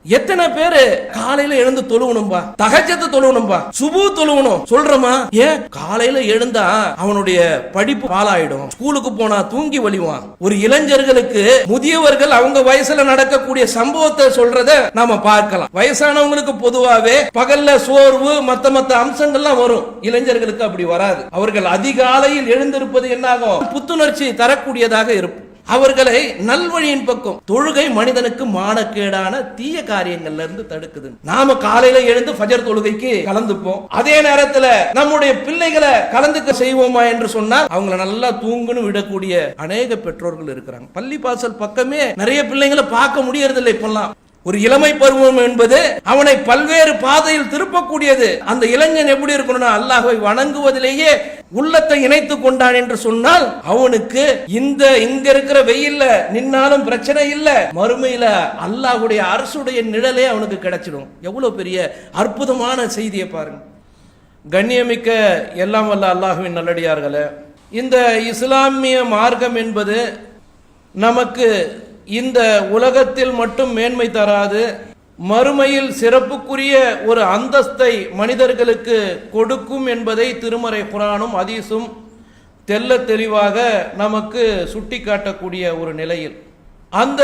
எத்தனை பேரு காலையில எழுந்து தொழுவணும்பா, தஹஜ்ஜத் தொழுவணும்பா, சுபு தொழுவணும் சொல்றமா? ஏன்? காலையில எழுந்தா அவனுடைய படிப்பு பாழாயிடும், ஸ்கூலுக்கு போனா தூங்கி வலிவான். ஒரு இளைஞர்களுக்கு முதியவர்கள் அவங்க வயசுல நடக்கக்கூடிய சம்பவத்தை சொல்றத நாம பார்க்கலாம். வயசானவங்களுக்கு பொதுவாவே பகல்ல சோர்வு மத்த அம்சங்கள்லாம் வரும், இளைஞர்களுக்கு அப்படி வராது. அவர்கள் அதிகாலையில் எழுந்திருப்பது என்னாகும்? புத்துணர்ச்சி தரக்கூடியதாக இருக்கும். அவர்களை நல்வழியின் பக்கம், தொழுகை மனிதனுக்கு மானக்கேடான தீய காரியங்கள்ல இருந்து தடுக்குது. நாம காலையில எழுந்து ஃபஜர் தொழுகைக்கு கலந்துப்போம், அதே நேரத்துல நம்முடைய பிள்ளைகளை கலந்துக்க செய்வோமா என்று சொன்னால் அவங்களை நல்லா தூங்குன்னு விடக்கூடிய அநேக பெற்றோர்கள் இருக்கிறாங்க. பள்ளி வாசல் பக்கமே நிறைய பிள்ளைங்களை பார்க்க முடியறதில்லை இப்பெல்லாம். ஒரு இளமை பருவம் என்பது அவனை பல்வேறு பாதையில் திருப்பக்கூடியது. அந்த இளைஞன் எப்படி இருக்கணும்னா, அல்லாஹ்வை வணங்குவதிலேயே உள்ளத்தை இணைத்து கொண்டான் என்று சொன்னால் அவனுக்கு இங்க இருக்கிற வெயில்ல நின்னாலும் பிரச்சனை இல்ல, மறுமையில அல்லாஹ்வுடைய அரசுடைய நிழலே அவனுக்கு கிடைச்சிடும். எவ்வளவு பெரிய அற்புதமான செய்தியை பாருங்க. கண்ணியமிக்க எல்லாம் வல்ல அல்லாஹ்வின் நல்லடியார்களே, இந்த இஸ்லாமிய மார்க்கம் என்பது நமக்கு இந்த உலகத்தில் மட்டும் மேன்மை தராது, மறுமையில் சிறப்புக்குரிய ஒரு அந்தஸ்தை மனிதர்களுக்கு கொடுக்கும் என்பதை திருமறை குர்ஆனும் ஹதீஸும் தெல்ல தெளிவாக நமக்கு சுட்டிக்காட்டக்கூடிய ஒரு நிலையில், அந்த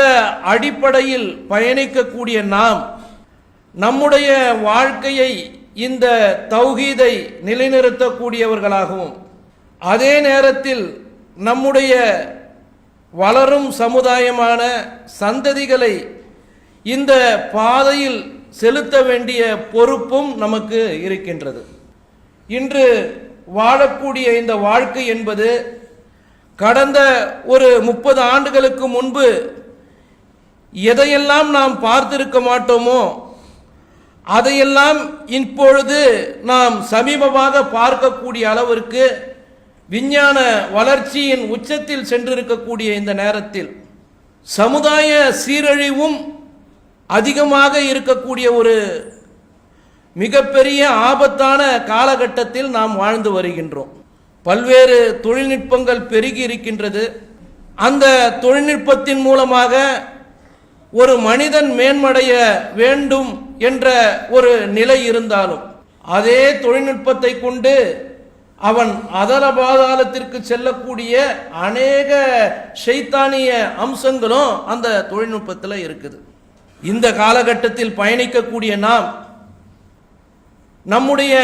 அடிப்படையில் பயணிக்கக்கூடிய நாம் நம்முடைய வாழ்க்கையை இந்த தௌஹீதை நிலைநிறுத்தக்கூடியவர்களாகவும், அதே நேரத்தில் நம்முடைய வளரும் சமுதாயமான சந்ததிகளை இந்த பாதையில் செலுத்த வேண்டிய பொறுப்பும் நமக்கு இருக்கின்றது. இன்று வாழக்கூடிய இந்த வாழ்க்கை என்பது கடந்த ஒரு 30 ஆண்டுகளுக்கு முன்பு எதையெல்லாம் நாம் பார்த்திருக்க மாட்டோமோ அதையெல்லாம் இப்பொழுது நாம் சமீபமாக பார்க்கக்கூடிய அளவிற்கு விஞ்ஞான வளர்ச்சியின் உச்சத்தில் சென்றிருக்கக்கூடிய இந்த நேரத்தில் சமுதாய சீரழிவும் அதிகமாக இருக்கக்கூடிய ஒரு மிகப்பெரிய ஆபத்தான காலகட்டத்தில் நாம் வாழ்ந்து வருகின்றோம். பல்வேறு தொழில்நுட்பங்கள் பெருகி இருக்கின்றது. அந்த தொழில்நுட்பத்தின் மூலமாக ஒரு மனிதன் மேன்மடைய வேண்டும் என்ற ஒரு நிலை இருந்தாலும் அதே தொழில்நுட்பத்தை கொண்டு அவன் அதல பாதாளத்திற்கு செல்லக்கூடிய அநேக ஷைத்தானிய அம்சங்களும் அந்த தொழில்நுட்பத்தில் இருக்குது. இந்த காலகட்டத்தில் பயணிக்கக்கூடிய நாம் நம்முடைய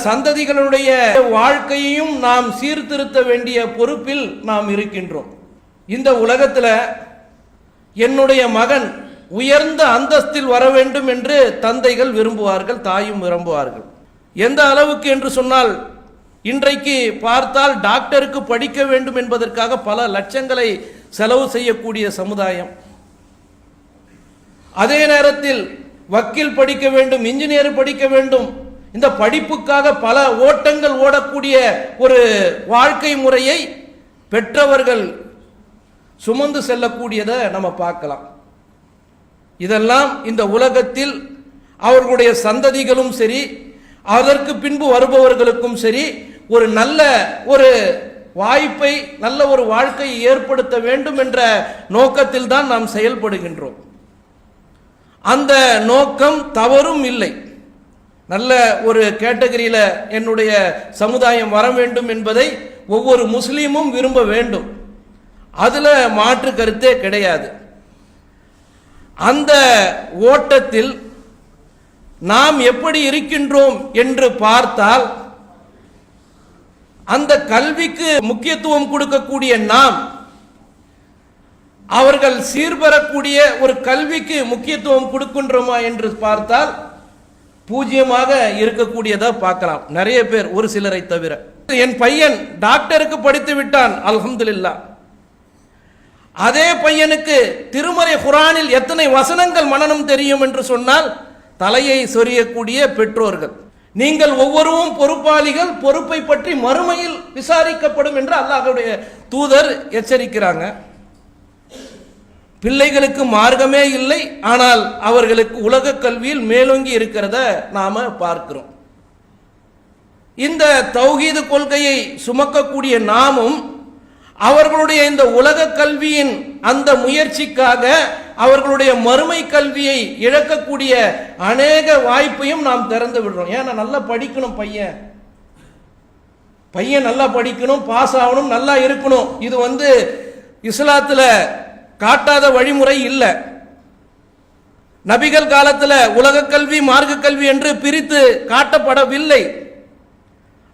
சந்ததிகளுடைய வாழ்க்கையையும் நாம் சீர்திருத்த வேண்டிய பொறுப்பில் நாம் இருக்கின்றோம். இந்த உலகத்தில் என்னுடைய மகன் உயர்ந்த அந்தஸ்தில் வர வேண்டும் என்று தந்தைகள் விரும்புவார்கள், தாயும் விரும்புவார்கள். எந்த அளவுக்கு என்று சொன்னால், இன்றைக்கு பார்த்தால் டாக்டருக்கு படிக்க வேண்டும் என்பதற்காக பல லட்சங்களை செலவு செய்யக்கூடிய சமுதாயம். அதே நேரத்தில் வக்கீல் படிக்க வேண்டும், இன்ஜினியர் படிக்க வேண்டும், இந்த படிப்புக்காக பல ஓட்டங்கள் ஓடக்கூடிய ஒரு வாழ்க்கை முறையை பெற்றவர்கள் சுமந்து செல்லக்கூடியதை நம்ம பார்க்கலாம். இதெல்லாம் இந்த உலகத்தில் அவர்களுடைய சந்ததிகளும் சரி, அதற்கு பின்பு வருபவர்களுக்கும் சரி, ஒரு நல்ல ஒரு வாய்ப்பை, நல்ல ஒரு வாழ்க்கையை ஏற்படுத்த வேண்டும் என்ற நோக்கத்தில் தான் நாம் செயல்படுகின்றோம். அந்த நோக்கம் தவறும் இல்லை. நல்ல ஒரு கேட்டகரியில என்னுடைய சமுதாயம் வர வேண்டும் என்பதை ஒவ்வொரு முஸ்லீமும் விரும்ப வேண்டும், அதுல மாற்று கருத்தே கிடையாது. அந்த ஓட்டத்தில் நாம் எப்படி இருக்கின்றோம் என்று பார்த்தால், அந்த கல்விக்கு முக்கியத்துவம் கொடுக்கக்கூடிய நாம், அவர்கள் சீர்பெறக்கூடிய ஒரு கல்விக்கு முக்கியத்துவம் கொடுக்கின்றோமா என்று பார்த்தால் பூஜ்யமாக இருக்கக்கூடியதை பார்க்கலாம். நிறைய பேர், ஒரு சிலரை தவிர. என் பையன் டாக்டருக்கு படித்து விட்டான், அல்ஹம்துலில்லாஹ். அதே பையனுக்கு திருமறை குர்ஆனில் எத்தனை வசனங்கள் மனனம் தெரியும் என்று சொன்னால் தலையை சொரியக்கூடிய பெற்றோர்கள். நீங்கள் ஒவ்வொருவரும் பொறுப்பாளிகள், பொறுப்பை பற்றி மறுமையில் விசாரிக்கப்படும் என்று அல்லாஹ்வுடைய தூதர் எச்சரிக்கிறாங்க. பிள்ளைகளுக்கு மார்க்கமே இல்லை, ஆனால் அவர்களுக்கு உலக கல்வியில் மேலோங்கி இருக்கிறத நாம பார்க்கிறோம். இந்த தௌஹீது கொள்கையை சுமக்கக்கூடிய நாமும் அவர்களுடைய இந்த உலக கல்வியின் அந்த முயற்சிக்காக அவர்களுடைய மறுமை கல்வியை இழக்கக்கூடிய அநேக வாய்ப்பையும் நாம் திறந்து விடுறோம். ஏன்னா நல்லா படிக்கணும், பையன் நல்லா படிக்கணும், பாஸ் ஆகணும், நல்லா இருக்கணும். இது இஸ்லாத்துல காட்டாத வழிமுறை இல்லை. நபிகள் காலத்தில் உலக கல்வி மார்க்க கல்வி என்று பிரித்து காட்டப்படவில்லை.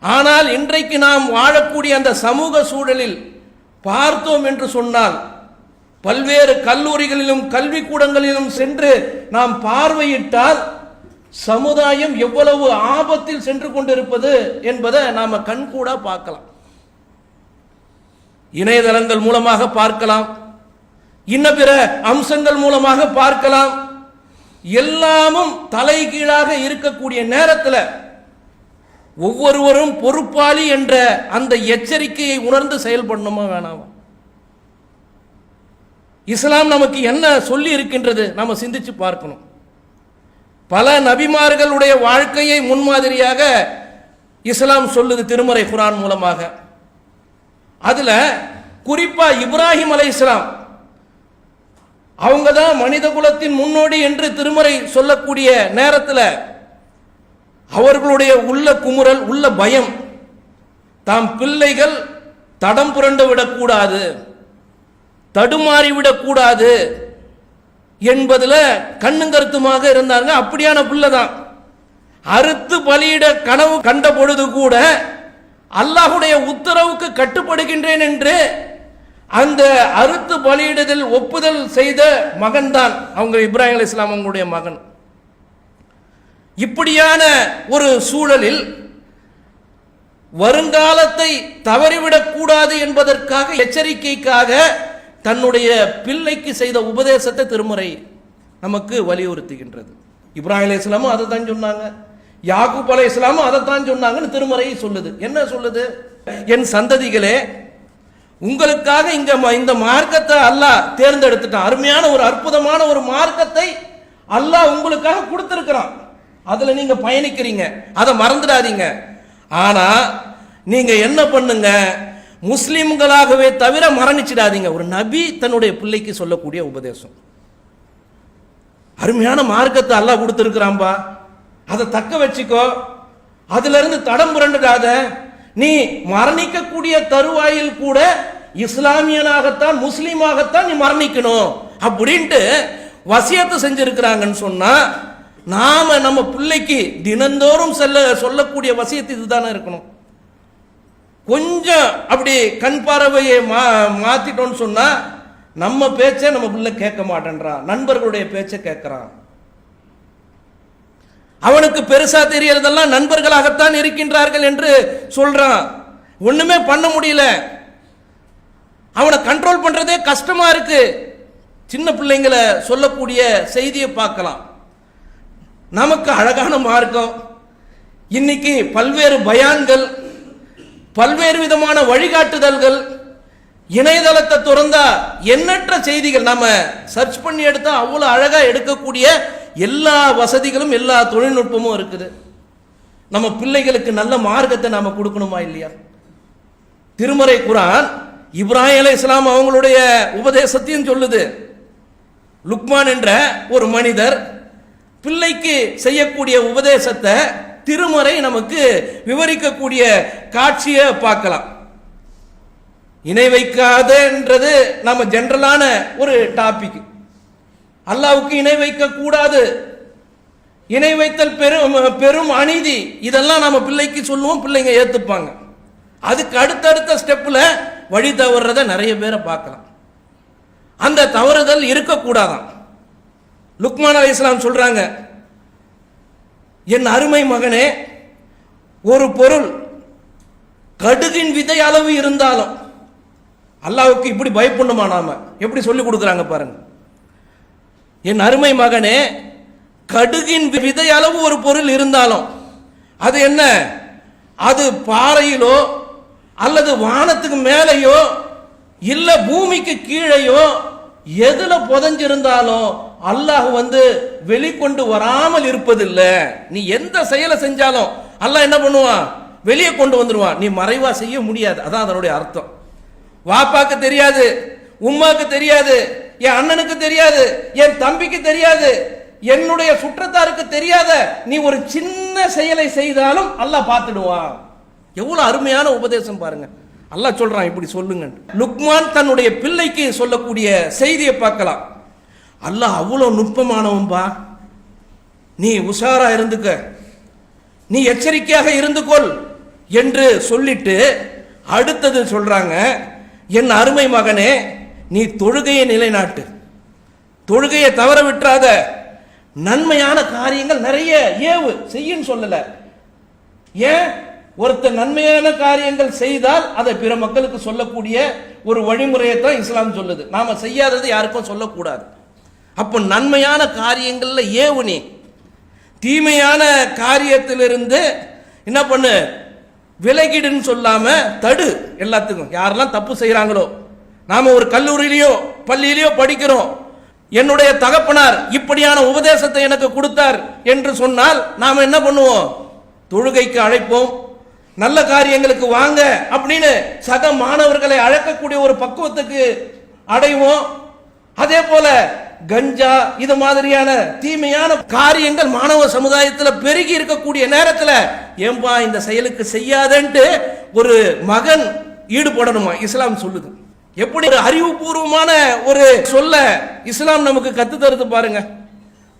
ஆனால் இன்றைக்கு நாம் வாழக்கூடிய அந்த சமூக சூழலில் பார்த்தோம் என்று சொன்னால், பல்வேறு கல்லூரிகளிலும் கல்வி கூடங்களிலும் சென்று நாம் பார்வையிட்டால் சமுதாயம் எவ்வளவு ஆபத்தில் சென்று கொண்டிருப்பது என்பதை நாம கண்கூடா பார்க்கலாம். இணையதளங்கள் மூலமாக பார்க்கலாம், இன்ன பிற அம்சங்கள் மூலமாக பார்க்கலாம். எல்லாமும் தலைகீழாக இருக்கக்கூடிய நேரத்தில் ஒவ்வொருவரும் பொறுப்பாளி என்ற அந்த எச்சரிக்கையை உணர்ந்து செயல்படணுமா வேணாமா? இஸ்லாம் நமக்கு என்ன சொல்லி இருக்கின்றது நாம சிந்திச்சு பார்க்கணும். பல நபிமார்களுடைய வாழ்க்கையை முன்மாதிரியாக இஸ்லாம் சொல்லுது திருமறை குர்ஆன் மூலமாக. அதுல குறிப்பா இப்ராஹிம் அலைஹிஸ்ஸலாம் அவங்க தான் மனித குலத்தின் முன்னோடி என்று திருமறை சொல்லக்கூடிய நேரத்தில் அவர்களுடைய உள்ள குமுறல், உள்ள பயம், தாம் பிள்ளைகள் தடம் புரண்டு விடக்கூடாது, தடுமாறி விடக்கூடாது என்பதில் கண்ணும் கருத்துமாக இருந்தாங்க. அப்படியான பிள்ளை தான். அறுத்து பலியிட கனவு கண்ட பொழுது கூட அல்லாஹுடைய உத்தரவுக்கு கட்டுப்படுகின்றேன் என்று அந்த அறுத்து பலியிடுதல் ஒப்புதல் செய்த மகன் தான் அவங்க இப்ராஹிம் அலைஹிஸ்ஸலாம் அவங்களுடைய மகன். இப்படியான ஒரு சூழலில் வருங்காலத்தை தவறிவிடக் கூடாது என்பதற்காக, எச்சரிக்கைக்காக தன்னுடைய பிள்ளைக்கு செய்த உபதேசத்தை திருமறை நமக்கு வலியுறுத்துகின்றது. இப்ராஹிம் அலைஹிஸ்ஸலாமும் அதை தான் சொன்னாங்க, யாக்கூப் அலைஹிஸ்ஸலாமும் அதை தான் சொன்னாங்கன்னு திருமறை சொல்லுது. என்ன சொல்லுது? என் சந்ததிகளே, உங்களுக்காக இந்த மார்க்கத்தை அல்லாஹ் தேர்ந்தெடுத்துட்டான். அருமையான ஒரு அற்புதமான ஒரு மார்க்கத்தை அல்லாஹ் உங்களுக்காக கொடுத்திருக்கிறான். அதுல நீங்க பயணிக்கிறீங்க, அதை மறந்துடாதீங்க. ஆனா நீங்க என்ன பண்ணுங்க, முஸ்லிம்களாகவே தவிர மரணிச்சிடாதீங்க. ஒரு நபி தன்னுடைய பிள்ளைக்கு சொல்லக்கூடிய உபதேசம். அருமையான மார்க்கத்தை அல்லாஹ் கொடுத்திருக்கிறான்பா, அதை தக்க வச்சுக்கோ, அதுல இருந்து தடம் புரண்டுடாத. நீ மரணிக்கக்கூடிய தருவாயில் கூட இஸ்லாமியனாகத்தான், முஸ்லீமாகத்தான் நீ மரணிக்கணும் அப்படின்ட்டு வசியத்தை செஞ்சிருக்கிறாங்கன்னு சொன்னா, நாம நம்ம பிள்ளைக்கு தினந்தோறும் சொல்லக்கூடிய வசியத்து இதுதானே இருக்கணும். கொஞ்சம் அப்படி கண் பார்வையை மாத்திட்டோம்னு சொன்னா நம்ம பேச்சை நம்ம பிள்ளை கேட்க மாட்டேன்றான், நண்பர்களுடைய பேச்சை கேட்கிறான். அவனுக்கு பெருசா தெரியறதெல்லாம் நண்பர்களாகத்தான் இருக்கின்றார்கள் என்று சொல்றான். ஒண்ணுமே பண்ண முடியல, அவனை கண்ட்ரோல் பண்றதே கஷ்டமா இருக்கு. சின்ன பிள்ளைங்களை சொல்லக்கூடிய செய்தியை பார்க்கலாம். நமக்கு அழகான மார்க்கம், இன்னைக்கு பல்வேறு பயான்கள், பல்வேறு விதமான வழிகாட்டுதல்கள், இணையதளத்தை திறந்தா எண்ணற்ற செய்திகள், நாம சர்ச் பண்ணி எடுத்தா அவ்வளவு அழகா எடுக்கக்கூடிய எல்லா வசதிகளும் எல்லா தொழில்நுட்பமும் இருக்குது. நம்ம பிள்ளைகளுக்கு நல்ல மார்க்கத்தை நாம கொடுக்கணுமா இல்லையா? திருமறை குர்ஆன் இப்ராஹிம் அலைஹிஸ்ஸலாம் அவங்களுடைய உபதேசத்தையும் சொல்லுது. லுக்மான் என்ற ஒரு மனிதர் பிள்ளைக்கு செய்யக்கூடிய உபதேசத்தை திருமறை நமக்கு விவரிக்கக்கூடிய காட்சியை பார்க்கலாம். இணை வைக்காதன்றது நம்ம ஜெனரலான ஒரு டாபிக். அல்லாஹ்வுக்கு இணை வைக்க கூடாது, இணை வைத்தல் பெரும் அநீதி, இதெல்லாம் நம்ம பிள்ளைக்கு சொல்லுவோம், பிள்ளைங்க ஏத்துப்பாங்க. அதுக்கு அடுத்தடுத்த ஸ்டெப்ல வழி தவறுறத நிறைய பேரை பார்க்கலாம். அந்த தவறுதல் இருக்கக்கூடாதான். லுக்மான் அலைஹிஸ்ஸலாம் சொல்றாங்க, என் அருமை மகனே, ஒரு பொருள் கடுகின் விதை அளவு இருந்தாலும், அல்லாஹ்வுக்கு இப்படி பயப்படணுமா? நாம எப்படி சொல்லி கொடுக்குறாங்க பாருங்க. என் அருமை மகனே, கடுகின் விதை அளவு ஒரு பொருள் இருந்தாலும் அது என்ன, அது பாறையிலோ அல்லது வானத்துக்கு மேலேயோ இல்ல பூமிக்கு கீழேயோ எதுல புதஞ்சிருந்தாலும் அல்லாஹ் வெளிக்கொண்டு வராமல் இருப்பதில்லை. நீ எந்த செயலை செஞ்சாலும் அல்லாஹ் என்ன பண்ணுவான், வெளியே கொண்டு வந்துருவான். நீ மறைவா செய்ய முடியாது. அதான் அதனுடைய அர்த்தம். வாப்பாக்கு தெரியாது, உம்மாக்கு தெரியாது, என் அண்ணனுக்கு தெரியாது, என் தம்பிக்கு தெரியாது, என்னுடைய சுற்றத்தாருக்கு தெரியாத நீ ஒரு சின்ன செயலை செய்தாலும் அல்லாஹ் பார்த்துடுவான். எவ்வளவு அருமையான உபதேசம் பாருங்க. அல்லாஹ் சொல்றான் இப்படி சொல்லுங்க. லுக்மான் தன்னுடைய பிள்ளைக்கு சொல்லக்கூடிய செய்தியை பார்க்கலாம். அல்லாஹ் அவ்வளவு நுட்பமானவன்பா, நீ உஷாரா இருந்துக்க, நீ எச்சரிக்கையாக இருந்து கொள் என்று சொல்லிட்டு அடுத்தது சொல்றாங்க, என் அருமை மகனே நீ தொழுகையை நிலைநாட்டு, தொழுகையை தவற விட்டுறாத, நன்மையான காரியங்கள் நிறைய ஏவு செய்யும் சொல்லல. ஏன்? ஒருத்தர் நன்மையான காரியங்கள் செய்தால் அதை பிற மக்களுக்கு சொல்லக்கூடிய ஒரு வழிமுறையை தான் இஸ்லாம் சொல்லுது. நாம செய்யாதது யாருக்கும் சொல்லக்கூடாது. அப்போ நன்மையான காரியங்கள்ல ஏவு, நீ தீமையான காரியத்திலிருந்து என்ன பண்ணு, விலகிடுன்னு சொல்லாம தடு. எல்லாத்துக்கும் யாரெல்லாம் தப்பு செய்யறாங்களோ, நாம ஒரு கல்லூரியிலையோ பள்ளியிலையோ படிக்கிறோம், என்னுடைய தகப்பனார் இப்படியான உபதேசத்தை எனக்கு கொடுத்தார் என்று சொன்னால் நாம என்ன பண்ணுவோம்? தொழுகைக்கு அழைப்போம், நல்ல காரியங்களுக்கு வாங்க அப்படின்னு சக மாணவர்களை அழைக்கக்கூடிய ஒரு பக்குவத்துக்கு அடைவோம். அதே போல கஞ்சா இது மாதிரியான தீமையான காரியங்கள் மாணவ சமுதாயத்தில் பெருகி இருக்கக்கூடிய நேரத்தில் ஏன்பா இந்த செயலுக்கு செய்யாதன்ட்டு ஒரு மகன் ஈடுபடணுமா இஸ்லாம் சொல்லுது. எப்படி ஒரு அறிவுபூர்வமான ஒரு சொல்ல இஸ்லாம் நமக்கு கத்து தருது பாருங்க.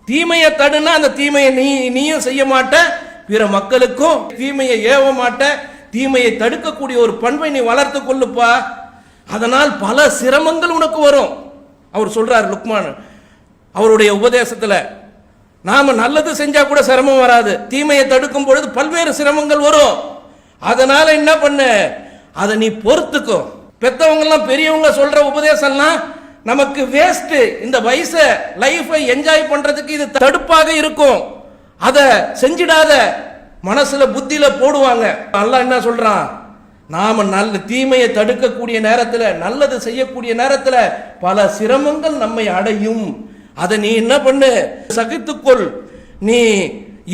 தீமையை தடுனா அந்த தீமையை நீயும் செய்ய மாட்ட, பிற மக்களுக்கும் தீமையை ஏவ மாட்ட, தீமையை தடுக்கக்கூடிய ஒரு பண்பை நீ வளர்த்து கொள்ளுப்பா, அதனால் பல சிரமங்கள் உனக்கு வரும். அவர் சொல்றார் லுக்மான் அவருடைய உபதேசத்துல, நாம நல்லது செஞ்சா கூட சிரமம் வராது, தீமையை தடுக்கும் பொழுது பல்வேறு சிரமங்கள் வரும். அதனால என்ன பண்ண, அதை நீ பொறுத்துக்கோ. பெத்தவங்க எல்லாம் பெரியவங்க சொல்ற உபதேசம்லாம் நமக்கு வேஸ்ட், இந்த வயசை லைஃபை என்ஜாய் பண்றதுக்கு இது தடுப்பாக இருக்கும், அதை செஞ்சிடாத மனசுல புத்தியில போடுவாங்க. அல்லாஹ் என்ன சொல்றான், நாம நல்ல தீமையை தடுக்கக்கூடிய நேரத்தில் நல்லது செய்யக்கூடிய நேரத்தில் பல சிரமங்கள் நம்மை அடையும். அதை நீ என்ன பண்ணு, சகித்துக்கொள். நீ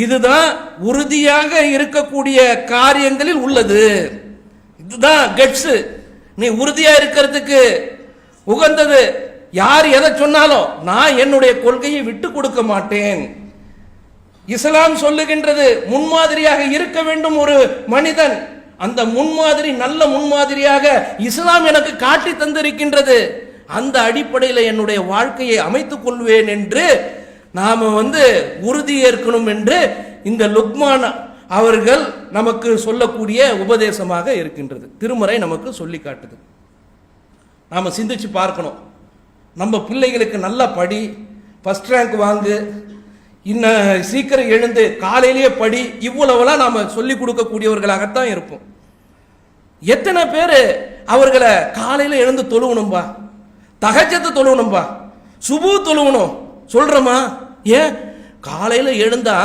இதுதான் உறுதியாக இருக்கக்கூடிய காரியங்களில் உள்ளது, இதுதான் கட்ஸ். நீ உறுதியா இருக்கிறதுக்கு உகந்தது. யார் எதை சொன்னாலும் நான் என்னுடைய கொள்கையை விட்டு கொடுக்க மாட்டேன். இஸ்லாம் சொல்லுகின்றது முன்மாதிரியாக இருக்க வேண்டும் ஒரு மனிதன். அந்த முன்மாதிரி நல்ல முன்மாதிரியாக இஸ்லாம் எனக்கு காட்டி தந்திருக்கின்றது. அந்த அடிப்படையில் என்னுடைய வாழ்க்கையை அமைத்துக் கொள்வேன் என்று நாம உறுதி ஏற்கணும் என்று இந்த லுக்மான் அவர்கள் நமக்கு சொல்லக்கூடிய உபதேசமாக இருக்கின்றது. திருமறை நமக்கு சொல்லி காட்டுது. நாம சிந்திச்சு பார்க்கணும். நம்ம பிள்ளைகளுக்கு நல்லா படி, ஃபர்ஸ்ட் ரேங்க் வாங்கு, இன்னும் சீக்கிரம் எழுந்து காலையிலேயே படி, இவ்வளவுலாம் நாம சொல்லிக் கொடுக்கக்கூடியவர்களாகத்தான் இருப்போம். எத்தனை பேர் அவர்களை காலையில எழுந்து தொழுவணும்பா, தஹஜ்ஜத் தொழுவணும்பா, சுபு தொழுவணும் சொல்றோமா? ஏன்? காலையில எழுந்தா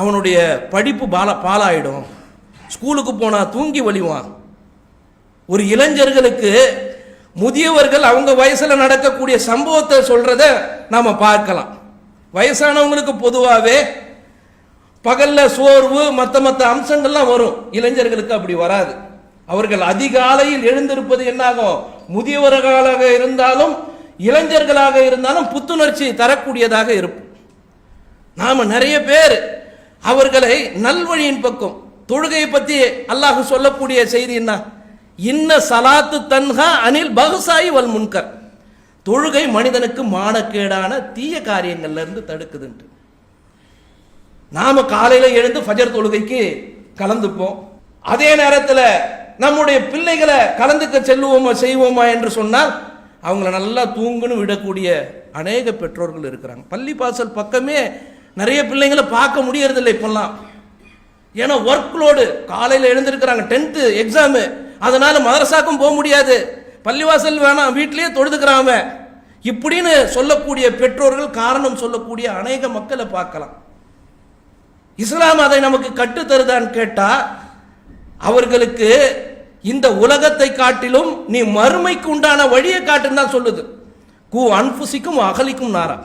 அவனுடைய படிப்பு பாலாயிடும், ஸ்கூலுக்கு போனா தூங்கி வலிவான். ஒரு இளைஞர்களுக்கு முதியவர்கள் அவங்க வயசுல நடக்கக்கூடிய சம்பவத்தை சொல்றத நாம பார்க்கலாம். வயசானவங்களுக்கு பொதுவாகவே பகல்ல சோர்வு மற்ற அம்சங்கள்லாம் வரும், இளைஞர்களுக்கு அப்படி வராது. அவர்கள் அதிகாலையில் எழுந்திருப்பது என்னாகும், முதியவர்களாக இருந்தாலும் இளைஞர்களாக இருந்தாலும் புத்துணர்ச்சி தரக்கூடியதாக இருக்கும். நாம நிறைய பேர் அவர்களை நல்வழியின் பக்கம், தொழுகையை பத்தி அல்லாஹ் சொல்லக்கூடிய செய்தி என்ன, இன்ன சலாத்து தன்ஹா அனில் பகுசாயி வல் முன்கர், தொழுகை மனிதனுக்கு மானக்கேடான தீய காரியங்கள்ல இருந்து தடுக்குதுன்ட்டு. நாம காலையில எழுந்து ஃபஜர் தொழுகைக்கு கலந்துப்போம். அதே நேரத்தில் நம்முடைய பிள்ளைகளை கலந்துக்க செல்லுவோமா செய்வோமா என்று சொன்னால் அவங்கள நல்லா தூங்குன்னு விடக்கூடிய அநேக பெற்றோர்கள் இருக்கிறாங்க. பள்ளி வாசல் பக்கமே நிறைய பிள்ளைங்களை பார்க்க முடியறதில்லை இப்பெல்லாம். ஏன்னா ஒர்க் லோடு, காலையில் எழுந்திருக்கிறாங்க, 10th எக்ஸாமு, அதனால மதரசாக்கும் போக முடியாது, பள்ளிவாசல் வேணாம் வீட்டிலேயே தொழுதுக்கிறாம இப்படின்னு சொல்லக்கூடிய பெற்றோர்கள், காரணம் சொல்லக்கூடிய அநேக மக்களை பார்க்கலாம். இஸ்லாம் அதை நமக்கு கட்டு தருதான்னு கேட்டா, அவர்களுக்கு இந்த உலகத்தை காட்டிலும் நீ மறுமைக்கு உண்டான வழியை காட்டுன்னு தான் சொல்லுது. கு அன்புசிக்கும் அகலிக்கும் நாரா,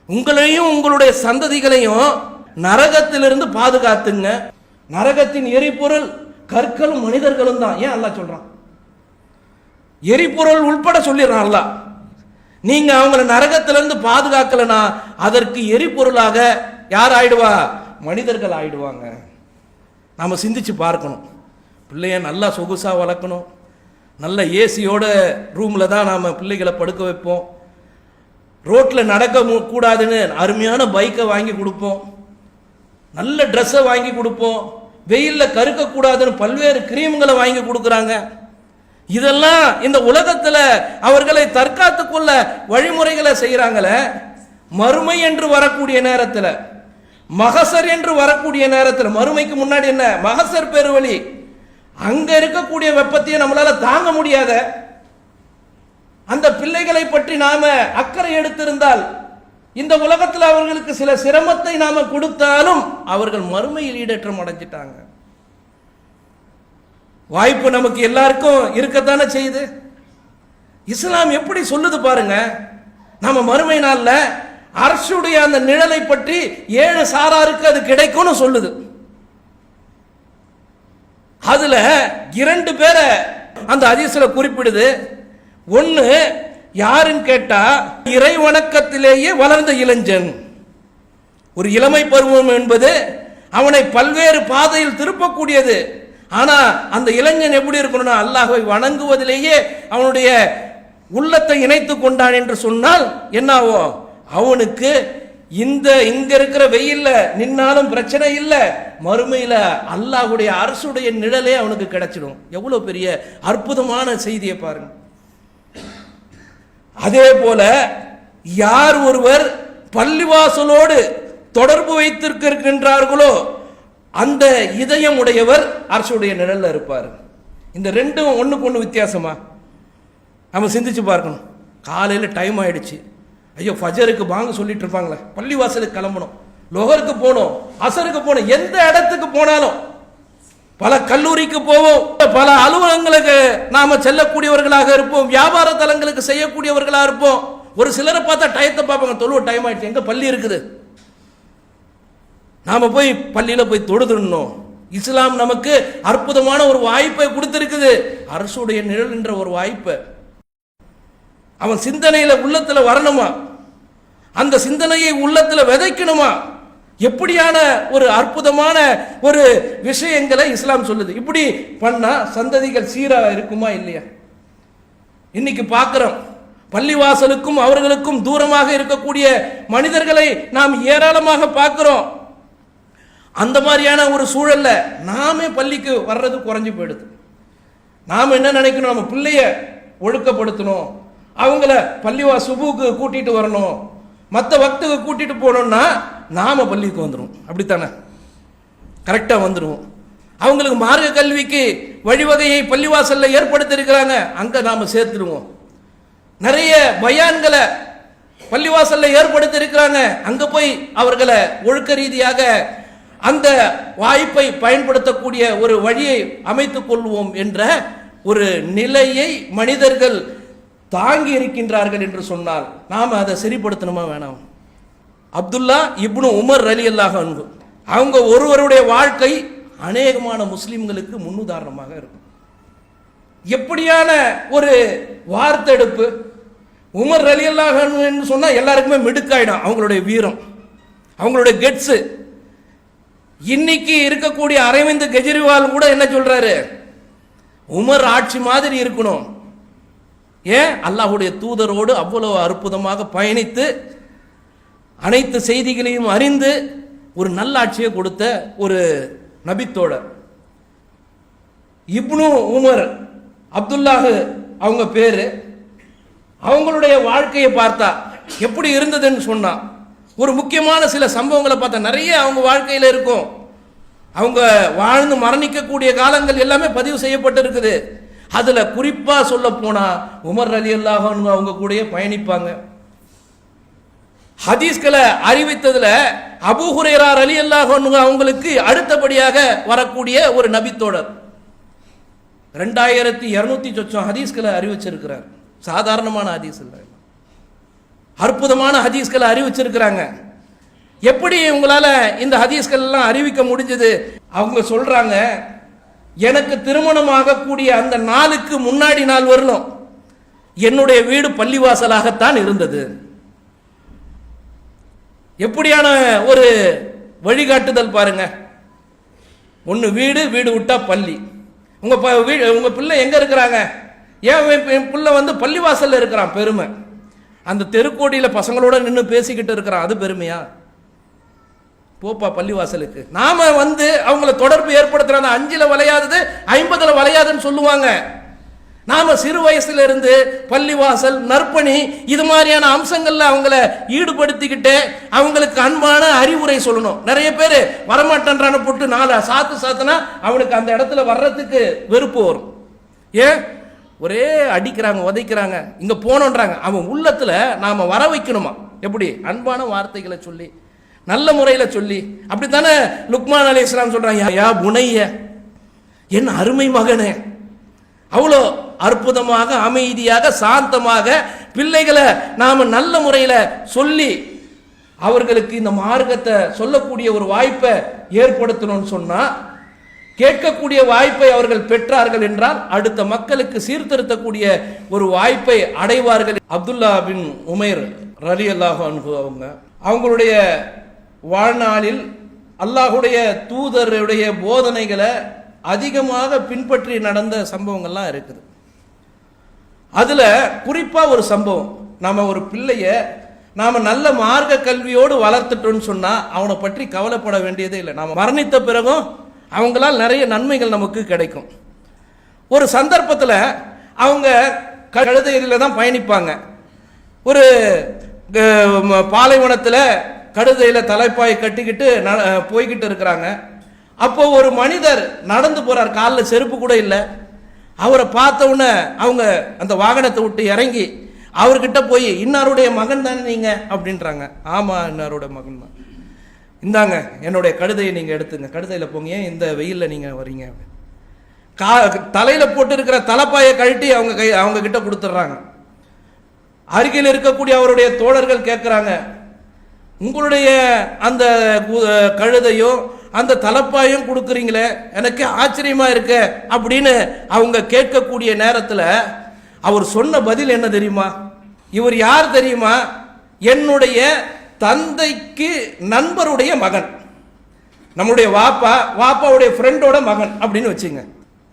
உங்களையும் உங்களுடைய சந்ததிகளையும் நரகத்திலிருந்து பாதுகாத்துங்க. நரகத்தின் எரிபொருள் கற்களும் மனிதர்களும் தான். ஏன் அல்லாஹ் சொல்றான்? எரிபொருள் உட்பட சொல்லிடுறான்ல. நீங்க அவங்கள நரகத்திலிருந்து பாதுகாக்கலனா அதற்கு எரிபொருளாக யார் ஆயிடுவா? மனிதர்கள் ஆயிடுவாங்க. நாம சிந்திச்சு பார்க்கணும். பிள்ளைய நல்லா சொகுசா வளர்க்கணும். நல்ல ஏசியோட ரூம்ல தான் நாம பிள்ளைகளை படுக்க வைப்போம். ரோட்ல நடக்க கூடாதுன்னு அருமையான பைக்கை வாங்கி கொடுப்போம். நல்ல ட்ரெஸ்ஸை வாங்கி கொடுப்போம். வெயில்ல கருக்க கூடாதுன்னு பல்வேறு கிரீம்களை வாங்கி கொடுக்குறாங்க. இதெல்லாம் இந்த உலகத்துல அவர்களை தற்காத்துக் கொள்ள வழிமுறைகளை செய்யறாங்களே. மறுமை என்று வரக்கூடிய நேரத்தில், மகசர் என்று வரக்கூடிய நேரத்தில், மறுமைக்கு முன்னாடி என்ன மகசர் பெருவழி, அங்க இருக்கக்கூடிய வெப்பத்தையும் நம்மளால தாங்க முடியாத அந்த பிள்ளைகளை பற்றி நாம அக்கறை எடுத்திருந்தால், இந்த உலகத்தில் அவர்களுக்கு சில சிரமத்தை நாம கொடுத்தாலும் அவர்கள் மறுமையில் ஈடேற்றம் அடைஞ்சிட்டாங்க. வாய்ப்பு நமக்கு எல்லாருக்கும் இருக்கத்தானே செய்யுது. இஸ்லாம் எப்படி சொல்லுது பாருங்க. நம்ம மறுமை நாள்ல அரசுடைய அந்த நிழலை பற்றி 7 சாராருக்கு அது கிடைக்கும்னு சொல்லுது. அதுல 2 பேரை அந்த ஹதீஸ்ல குறிப்பிடுது. ஒன்னு யாருன்னு கேட்டா, இறை வணக்கத்திலேயே வளர்ந்த இளைஞன். ஒரு இளமை பருவம் என்பது அவனை பல்வேறு பாதையில் திருப்பக்கூடியது. ஆனா அந்த இளைஞன் எப்படி இருக்கணும்னா, அல்லாஹ்வை வணங்குவதிலேயே அவனுடைய உள்ளத்தை இணைத்து கொண்டான் என்று சொன்னால் என்னாவோ, அவனுக்கு இங்க இருக்கிற வெயில்ல நின்னாலும் பிரச்சனை இல்லை, மறுமையில அல்லாஹ்வுடைய அரசுடைய நிழலே அவனுக்கு கிடைச்சிடும். எவ்வளவு பெரிய அற்புதமான செய்தியை பாருங்க. அதே போல யார் ஒருவர் பள்ளிவாசலோடு தொடர்பு வைத்திருக்கின்றார்களோ அந்த இதயம் உடையவர் அரசுடைய நிழல்ல இருப்பார். இந்த ரெண்டும் ஒண்ணுக்கு ஒண்ணு வித்தியாசமா நம்ம சிந்திச்சு பார்க்கணும். காலையில டைம் ஆயிடுச்சு, ஐயோ ஃபஜருக்கு பாங்க சொல்லிட்டு இருப்பாங்களே, பள்ளிவாசலுக்கு கிளம்பணும், லொஹருக்கு போகணும், அசருக்கு போகணும், எந்த இடத்துக்கு போனாலும், பல கல்லூரிக்கு போவோம், பல அலுவலகங்களுக்கு நாம செல்லக்கூடியவர்களாக இருப்போம், வியாபார தலங்களுக்கு செய்யக்கூடியவர்களாக இருப்போம். ஒரு சிலரை பார்த்தா டயத்தை பார்ப்பாங்க, தொழுவ டைம் ஆயிடுச்சு, எங்க பள்ளி இருக்குது, நாம போய் பள்ளியில போய் தொழுதுடணும். இஸ்லாம் நமக்கு அற்புதமான ஒரு வாய்ப்பை கொடுத்திருக்குது, அரசுடைய நிழல் என்ற ஒரு வாய்ப்பை. அவன் சிந்தனையில உள்ளத்துல வரணுமா, அந்த சிந்தனையை உள்ளத்துல விதைக்கணுமா. எப்படியான ஒரு அற்புதமான ஒரு விஷயங்களை இஸ்லாம் சொல்லுது. இப்படி பண்ணா சந்ததிகள் சீரா இருக்குமா இல்லையா? இன்னைக்கு பார்க்கிறோம், பள்ளிவாசலுக்கும் அவர்களுக்கும் தூரமாக இருக்கக்கூடிய மனிதர்களை நாம் ஏராளமாக பார்க்கிறோம். அந்த மாதிரியான ஒரு சூழல்ல நாமே பள்ளிக்கு வர்றது குறைஞ்சு போயிடுது. நாம என்ன நினைக்கணும், நம்ம பிள்ளைய ஒழுக்கப்படுத்தணும், அவங்கள சுபுக்கு கூட்டிட்டு வரணும், மற்ற வக்துக்கு கூட்டிட்டு போனோம்னா நாம பள்ளிக்கு வந்துடும். அப்படித்தானே? கரெக்டா வந்துடுவோம். அவங்களுக்கு மார்க்க கல்விக்கு வழிவகையை பள்ளிவாசல்ல ஏற்படுத்தி இருக்கிறாங்க, அங்க நாம சேர்த்துடுவோம். நிறைய பயான்களை பள்ளிவாசல்ல ஏற்படுத்தி இருக்கிறாங்க, அங்க போய் அவர்களை ஒழுக்க ரீதியாக அந்த வாய்ப்பை பயன்படுத்தக்கூடிய ஒரு வழியை அமைத்துக் கொள்வோம் என்ற ஒரு நிலையை மனிதர்கள் தாங்கி இருக்கின்றார்கள் என்று சொன்னால் நாம அதை சரிப்படுத்தணுமா வேணாம்? அப்துல்லா இப்னு உமர் ரலியல்லாஹு அன்ஹு, அவங்க ஒருவருடைய வாழ்க்கை அநேகமான முஸ்லிம்களுக்கு முன்னுதாரணமாக இருக்கும். எப்படியான ஒரு வார்த்தெடுப்பு! உமர் ரலியல்லாஹு அன்ஹு என்று சொன்னா எல்லாருக்குமே மிடுக்காயிடும் அவங்களுடைய வீரம், அவங்களுடைய கெட்ஸ். இன்னைக்கு இருக்கக்கூடிய அரவிந்த் கெஜ்ரிவால் கூட என்ன சொல்றாரு, உமர் ஆட்சி மாதிரி இருக்கணும். ஏன்? அல்லாஹ்வுடைய தூதரோடு அவ்வளவு அற்புதமாக பயணித்து அனைத்து செய்திகளையும் அறிந்து ஒரு நல்ல ஆட்சியை கொடுத்த ஒரு நபித்தோழர். இப்னு உமர் அப்துல்லாஹ் அவங்க பேரு. அவங்களுடைய வாழ்க்கையை பார்த்தா எப்படி இருந்ததுன்னு சொன்னா, ஒரு முக்கியமான சில சம்பவங்களை பார்த்தா நிறைய அவங்க வாழ்க்கையில இருக்கும். அவங்க வாழ்ந்து மரணிக்கக்கூடிய காலங்கள் எல்லாமே பதிவு செய்யப்பட்டு இருக்குது. அதுல குறிப்பா சொல்ல போனா உமர் ரலியல்லாஹு அன்ஹு அவங்க கூடயே பயணிப்பாங்க. ஹதீஸ்களை அறிவித்ததுல அபூ ஹுரைரா ரலியல்லாஹு அன்ஹு அவங்களுக்கு அடுத்தபடியாக வரக்கூடிய ஒரு நபித்தோழர். 2200 சொச்சம் ஹதீஸ்களை அறிவிச்சிருக்கிறார். சாதாரணமான ஹதீஸ் இல்லை, அற்புதமான ஹதீஸ்களை அறிவிச்சிருக்கிறாங்க. எப்படி உங்களால இந்த ஹதீஸ்கள் எல்லாம் அறிவிக்க முடிஞ்சது? அவங்க சொல்றாங்க, எனக்கு திருமணம் ஆகக்கூடிய அந்த நாளுக்கு முன்னாடி நாள் வரணும், என்னுடைய வீடு பள்ளிவாசலாகத்தான் இருந்தது. எப்படியான ஒரு வழிகாட்டுதல் பாருங்க. ஒன்று வீடு, வீடு விட்டா பள்ளி. உங்க பிள்ளை எங்க இருக்கிறாங்க? ஏன் பிள்ளை பள்ளிவாசல்ல இருக்கிறான், பெருமை. அந்த தெருக்கோடியில பசங்களோட நின்று பேசிக்கிட்டு இருக்கிறான், அது பெருமையா? போப்பா பள்ளிவாசலுக்கு. நாம அவங்கள தொடர்பு ஏற்படுத்துறாங்க. 5ல வளையாதது 50ல வளையாதுன்னு சொல்லுவாங்க. நாம சிறு வயசுல இருந்து பள்ளிவாசல், நற்பணி, இது மாதிரியான அம்சங்கள்ல அவங்கள ஈடுபடுத்திக்கிட்டு அவங்களுக்கு அன்பான அறிவுரை சொல்லணும். நிறைய பேர் வரமாட்டேன்றான போட்டு 4 சாத்துனா அவனுக்கு அந்த இடத்துல வர்றதுக்கு வெறுப்பு வரும். ஏன்? ஒரே அடிக்கிறாங்க, உதைக்கிறாங்க, இங்க போனோன்றாங்க. அவன் உள்ளத்துல நாம வர வைக்கணுமா? எப்படி? அன்பான வார்த்தைகளை சொல்லி, நல்ல முறையில சொல்லி. அப்படித்தானே லுக்மான் அலைஹிஸ்ஸலாம் சொல்றாங்க, யா புனைய, என் அருமை மகனே. அவ்வளோ அற்புதமாக, அமைதியாக, சாந்தமாக பிள்ளைகளை நாம நல்ல முறையில சொல்லி அவர்களுக்கு இந்த மார்க்கத்தை சொல்லக்கூடிய ஒரு வாய்ப்பை ஏற்படுத்தணும்னு சொன்னா, கேட்கக்கூடிய வாய்ப்பை அவர்கள் பெற்றார்கள் என்றால் அடுத்த மக்களுக்கு சீர்திருத்தக்கூடிய ஒரு வாய்ப்பை அடைவார்கள். அப்துல்லா பின் உமைர் ரலியல்லாஹு அன்ஹு அவங்களுடைய வாழ்நாளில் அல்லாஹுடைய தூதருடைய போதனைகளை அதிகமாக பின்பற்றி நடந்த சம்பவங்கள்லாம் இருக்குது. அதுல குறிப்பா ஒரு சம்பவம், நாம ஒரு பிள்ளைய நாம நல்ல மார்க்க கல்வியோடு வளர்த்துட்டோம்னு சொன்னா அவனை பற்றி கவலைப்பட வேண்டியதே இல்லை. நாம மரணித்த பிறகும் அவங்களால் நிறைய நன்மைகள் நமக்கு கிடைக்கும். ஒரு சந்தர்ப்பத்தில் அவங்க கழுதையில தான் பயணிப்பாங்க. ஒரு பாலைவனத்தில் கழுதையில தலைப்பாய் கட்டிக்கிட்டு போய்கிட்டு இருக்கிறாங்க. அப்போ ஒரு மனிதர் நடந்து போறார், காலில் செருப்பு கூட இல்லை. அவரை பார்த்த உடனே அவங்க அந்த வாகனத்தை விட்டு இறங்கி அவர்கிட்ட போய், இன்னாருடைய மகன் தானே நீங்க அப்படின்றாங்க. ஆமா, இன்னாருடைய மகன் தான். இந்தாங்க என்னுடைய கழுதையை நீங்க எடுத்துங்க, கழுதையில போங்க, ஏன் இந்த வெயில்ல நீங்க வரீங்க? தலையில போட்டு இருக்கிற தலைப்பாயை கழட்டி அவங்க கிட்ட கொடுத்துட்றாங்க. அருகில் இருக்கக்கூடிய அவருடைய தோழர்கள் கேட்கிறாங்க, உங்களுடைய அந்த கழுதையோ அந்த தலைப்பாயும் கொடுக்குறீங்களே, எனக்கு ஆச்சரியமா இருக்க அப்படின்னு அவங்க கேட்கக்கூடிய நேரத்தில் அவர் சொன்ன பதில் என்ன தெரியுமா? இவர் யார் தெரியுமா? என்னுடைய தந்தைக்கு நண்பருடைய மகன், நம்முடைய வாப்பாவுடைய ஃப்ரெண்டோட மகன் அப்படின்னு வச்சுங்க.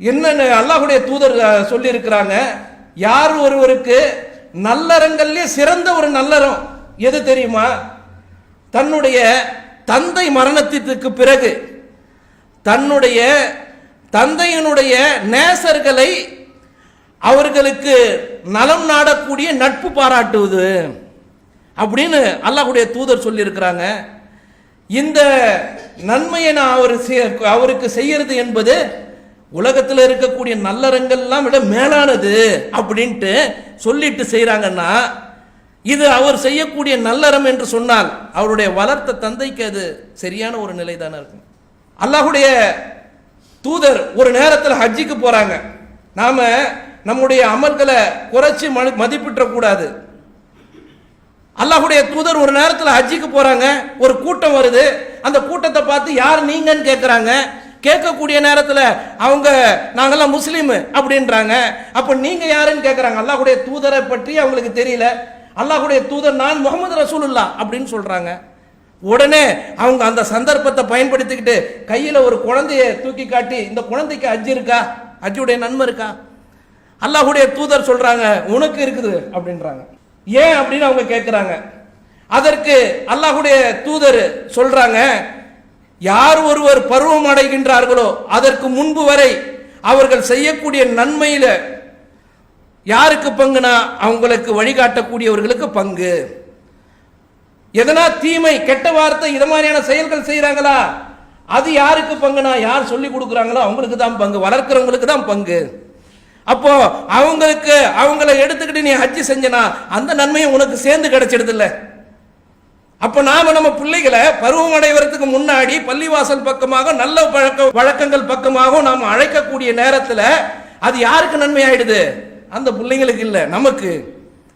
என்னன்னு அல்லாஹ்வுடைய தூதர் சொல்லி இருக்கிறாங்க, யார் ஒருவருக்கு நல்லறங்கள்லயே சிறந்த ஒரு நல்லறம் எது தெரியுமா? தன்னுடைய தந்தை மரணத்திற்கு பிறகு தன்னுடைய தந்தையினுடைய நேசர்களை அவர்களுக்கு நலம் நாடக்கூடிய நட்பு பாராட்டுவது அப்படின்னு அல்லாஹ்வுடைய தூதர் சொல்லி இருக்கிறாங்க. இந்த நன்மையை நான் அவருக்கு செய்யறது என்பது உலகத்தில் இருக்கக்கூடிய நல்லறங்கள்லாம் விட மேலானது அப்படின்ட்டு சொல்லிட்டு செய்யறாங்கன்னா, இது அவர் செய்யக்கூடிய நல்லறம் என்று சொன்னால் அவருடைய வளர்த்த தந்தைக்கு அது சரியான ஒரு நிலை தானே இருக்கும். அல்லாஹ்வுடைய தூதர் ஒரு நேரத்தில் ஹஜ்ஜிக்கு போறாங்க. நாம நம்முடைய அமல்களை குறைச்சி மதிப்பிட்ட கூடாது. அல்லாஹ்வுடைய தூதர் ஒரு நேரத்தில் ஹஜ்ஜிக்கு போறாங்க. ஒரு கூட்டம் வருது. அந்த கூட்டத்தை பார்த்து யார் நீங்கன்னு கேட்கிறாங்க. கேட்கக்கூடிய நேரத்தில் அவங்க நாங்கெல்லாம் முஸ்லீம் அப்படின்றாங்க. அப்ப நீங்க யாருன்னு கேட்கிறாங்க. அல்லாஹ்வுடைய தூதரை பற்றி அவங்களுக்கு தெரியல. அல்லாஹ்வுடைய தூதர் நான் முஹம்மது ரசூலுல்லாஹ் அப்படின்னு சொல்றாங்க. உடனே அவங்க அந்த சந்தர்ப்பத்தை பயன்படுத்திக்கிட்டு கையில ஒரு குழந்தைய தூக்கி காட்டி, இந்த குழந்தைக்கு ஹஜ் இருக்கா, ஹஜ்ஜுடைய நன்மை இருக்கா? அல்லாஹ்வுடைய தூதர் சொல்றாங்க, உனக்கு இருக்குது அப்படின்றாங்க. ஏன் அப்படின்னு அவங்க கேட்கிறாங்க. அதற்கு அல்லாஹ்வுடைய தூதர் சொல்றாங்க, யார் ஒருவர் பருவம் அடைகின்றார்களோ அதற்கு முன்பு வரை அவர்கள் செய்யக்கூடிய நன்மையில யாருக்கு பங்குனா அவங்களுக்கு வழிகாட்டக்கூடியவர்களுக்கு பங்கு. எதனா தீமை, கெட்ட வார்த்தை, இது மாதிரியான செயல்கள் செய்யறாங்களா, அது யாருக்கு பங்குனா யார் சொல்லி கொடுக்குறாங்களோ அவங்களுக்கு தான் பங்கு, வளர்க்கிறவங்களுக்கு தான் பங்கு. அப்போ அவங்களை எடுத்துக்கிட்டு நீ ஹஜ்ஜி செஞ்சனா அந்த நன்மையும் உனக்கு சேர்ந்து கிடைச்சிடுது இல்ல. அப்ப நாம நம்ம பிள்ளைகளை பருவம் அடைவதற்கு முன்னாடி பள்ளிவாசல் பக்கமாக நல்ல வழக்கங்கள் பக்கமாக நாம் அழைக்கக்கூடிய நேரத்தில் அது யாருக்கு நன்மை ஆயிடுது? அந்த பிள்ளைங்களுக்கு இல்ல, நமக்கு.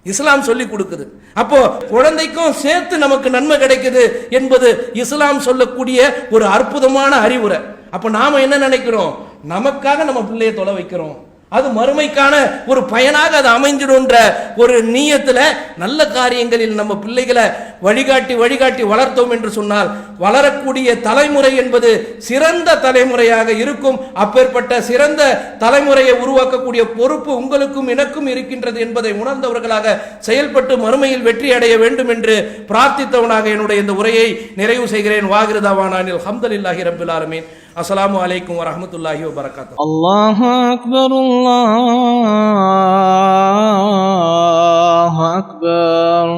இஸ்லாம் சொல்லி கொடுக்குது. அப்போ குழந்தைக்கும் சேர்த்து நமக்கு நன்மை கிடைக்குது என்பது இஸ்லாம் சொல்லக்கூடிய ஒரு அற்புதமான அறிவுரை. அப்ப நாம என்ன நினைக்கிறோம்? நமக்காக நம்ம பிள்ளையை தொலை வைக்கிறோம், அது மறுமைக்கான ஒரு பயனாக அது அமைஞ்சிடும்ன்ற ஒரு நீயத்துல நல்ல காரியங்களில் நம்ம பிள்ளைகளை வழிகாட்டி வளர்த்தோம் என்று சொன்னால் வளரக்கூடிய தலைமுறை என்பது சிறந்த தலைமுறையாக இருக்கும். அப்பேற்பட்ட சிறந்த தலைமுறையை உருவாக்கக்கூடிய பொறுப்பு உங்களுக்கும் எனக்கும் இருக்கின்றது என்பதை உணர்ந்தவர்களாக செயல்பட்டு மறுமையில் வெற்றி அடைய வேண்டும் என்று பிரார்த்தித்தவனாக என்னுடைய இந்த உரையை நிறைவு செய்கிறேன். வாகிருதாவானில் அல்ஹம்துலில்லாஹி ரப்பில் ஆலமீன். அஸ்ஸலாமு அலைக்கும் வரஹ்மத்துல்லாஹி வபரகாத்துஹு. அல்லாஹு அக்பர், அல்லாஹு அக்பர்.